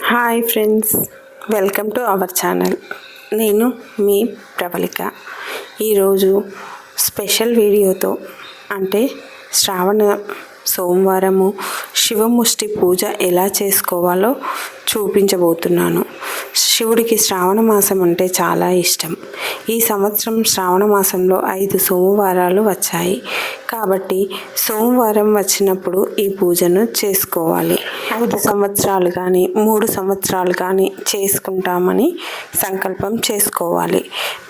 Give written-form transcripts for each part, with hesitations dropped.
Hi friends, welcome to our channel. నేను మీ ప్రబలిక. ఈరోజు special వీడియోతో అంటే శ్రావణ సోమవారము శివముష్టి పూజ ఎలా చేసుకోవాలో చూపించబోతున్నాను. శివుడికి శ్రావణ మాసం అంటే చాలా ఇష్టం. ఈ సంవత్సరం శ్రావణ మాసంలో 5 సోమవారాలు వచ్చాయి కాబట్టి సోమవారం వచ్చినప్పుడు ఈ పూజను చేసుకోవాలి. 5 సంవత్సరాలు కానీ 3 సంవత్సరాలు కానీ చేసుకుంటామని సంకల్పం చేసుకోవాలి.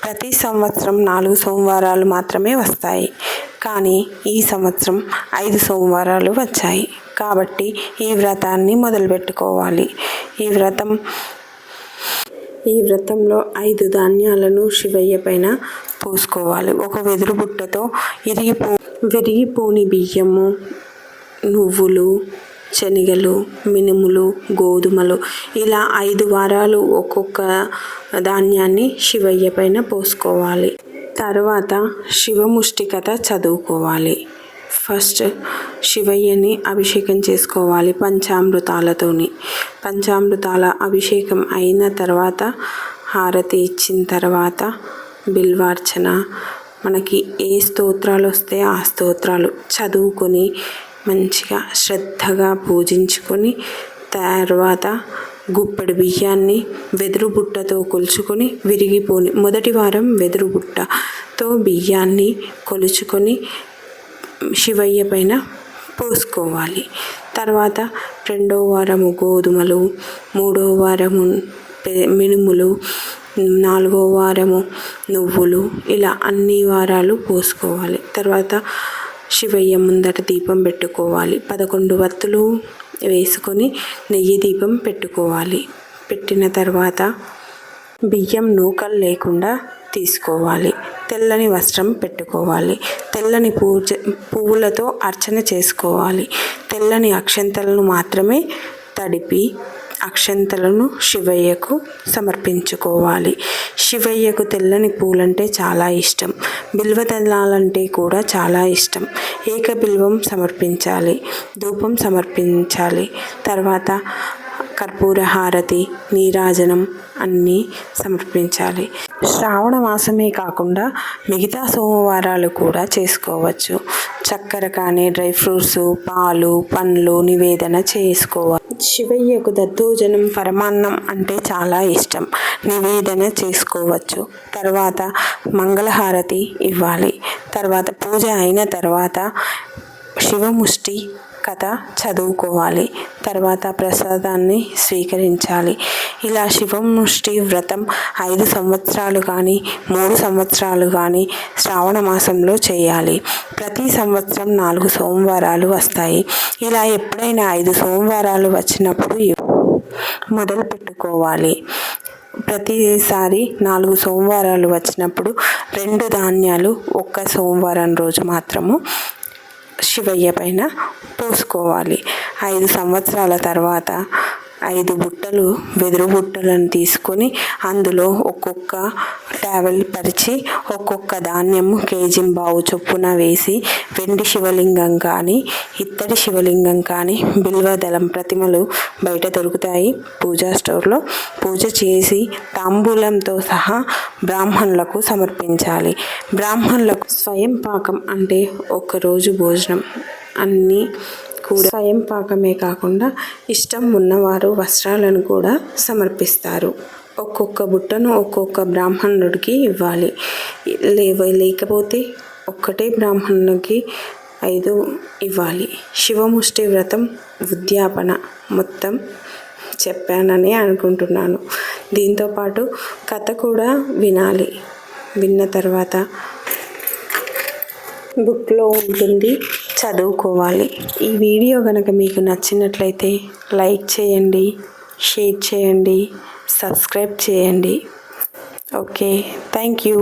ప్రతి సంవత్సరం 4 సోమవారాలు మాత్రమే వస్తాయి, కానీ ఈ సంవత్సరం 5 సోమవారాలు వచ్చాయి కాబట్టి ఈ వ్రతాన్ని మొదలుపెట్టుకోవాలి. ఈ వ్రతంలో 5 ధాన్యాలను శివయ్య పైన పోసుకోవాలి. ఒక వెదురు బుట్టతో విరిగిపోని బియ్యము, నువ్వులు, శనగలు, మినుములు, గోధుమలు ఇలా 5 వారాలు ఒక్కొక్క ధాన్యాన్ని శివయ్య పైన పోసుకోవాలి. తర్వాత శివముష్టి కథ చదువుకోవాలి. ఫస్ట్ శివయ్యని అభిషేకం చేసుకోవాలి పంచామృతాలతోని. పంచామృతాల అభిషేకం అయిన తర్వాత హారతి ఇచ్చిన తర్వాత బిల్వార్చన, మనకి ఏ స్తోత్రాలు వస్తే ఆ స్తోత్రాలు చదువుకొని మంచిగా శ్రద్ధగా పూజించుకొని తర్వాత గుప్పెడు బియ్యాన్ని వెదురు బుట్టతో కొలుచుకొని విరిగిపోని మొదటి వారం వెదురు బుట్టతో బియ్యాన్ని కొలుచుకొని శివయ్య పైన పోసుకోవాలి. తర్వాత 2వ వారము గోధుమలు, 3వ వారము మినుములు, 4వ వారము నువ్వులు ఇలా అన్ని వారాలు పోసుకోవాలి. తర్వాత శివయ్య ముందట దీపం పెట్టుకోవాలి. 11 వత్తులు వేసుకొని నెయ్యి దీపం పెట్టుకోవాలి. పెట్టిన తర్వాత బియ్యం నూకలు లేకుండా తీసుకోవాలి. తెల్లని వస్త్రం పెట్టుకోవాలి. తెల్లని పువ్వులతో అర్చన చేసుకోవాలి. తెల్లని అక్షంతలను మాత్రమే తడిపి అక్షంతలను శివయ్యకు సమర్పించుకోవాలి. శివయ్యకు తెల్లని పూలంటే చాలా ఇష్టం. బిల్వదళాలంటే కూడా చాలా ఇష్టం. ఏకబిల్వం సమర్పించాలి, ధూపం సమర్పించాలి. తర్వాత కర్పూర హారతి, నీరాజనం అన్నీ సమర్పించాలి. శ్రావణ మాసమే కాకుండా మిగతా సోమవారాలు కూడా చేసుకోవచ్చు. చక్కెర కానీ డ్రై ఫ్రూట్స్, పాలు, పండ్లు నివేదన చేసుకోవాలి. శివయ్యకు దద్దోజనం, పరమాన్నం అంటే చాలా ఇష్టం. నివేదన చేసుకోవచ్చు. తర్వాత మంగళహారతి ఇవ్వాలి. తర్వాత పూజ అయిన తర్వాత శివముష్టి కథ చదువుకోవాలి. తర్వాత ప్రసాదాన్ని స్వీకరించాలి. ఇలా శివముష్టి వ్రతం 5 సంవత్సరాలు కానీ 3 సంవత్సరాలు కానీ శ్రావణ మాసంలో చేయాలి. ప్రతి సంవత్సరం 4 సోమవారాలు వస్తాయి. ఇలా ఎప్పుడైనా 5 సోమవారాలు వచ్చినప్పుడు మొదలు పెట్టుకోవాలి. ప్రతిసారి 4 సోమవారాలు వచ్చినప్పుడు 2 ధాన్యాలు ఒక్క సోమవారం రోజు మాత్రము శివయ్య పైన పోసుకోవాలి. 5 సంవత్సరాల తర్వాత 5 బుట్టలు వెదురు బుట్టలను తీసుకొని అందులో ఒక్కొక్క టవల్ పరిచి ఒక్కొక్క ధాన్యము కేజింబావు చొప్పున వేసి వెండి శివలింగం కానీ ఇత్తడి శివలింగం కానీ బిల్వదళం ప్రతిమలు బయట దొరుకుతాయి పూజా స్టోర్లో. పూజ చేసి తాంబూలంతో సహా బ్రాహ్మణులకు సమర్పించాలి. బ్రాహ్మణులకు స్వయం పాకం అంటే ఒక్కరోజు భోజనం అన్నీ కూడా స్వయం పాకమే కాకుండా ఇష్టం ఉన్నవారు వస్త్రాలను కూడా సమర్పిస్తారు. ఒక్కొక్క బుట్టను ఒక్కొక్క బ్రాహ్మణుడికి ఇవ్వాలి. లేకపోతే ఒక్కటే బ్రాహ్మణునికి 5 ఇవ్వాలి. శివముష్టి వ్రతం ఉద్యాపన మొత్తం చెప్పానని అనుకుంటున్నాను. దీంతోపాటు కథ కూడా వినాలి. విన్న తర్వాత బుక్లో ఉంటుంది, చదువుకోవాలి. ఈ వీడియో కనుక మీకు నచ్చినట్లయితే లైక్ చేయండి, షేర్ చేయండి, సబ్స్క్రైబ్ చేయండి. Okay, thank you.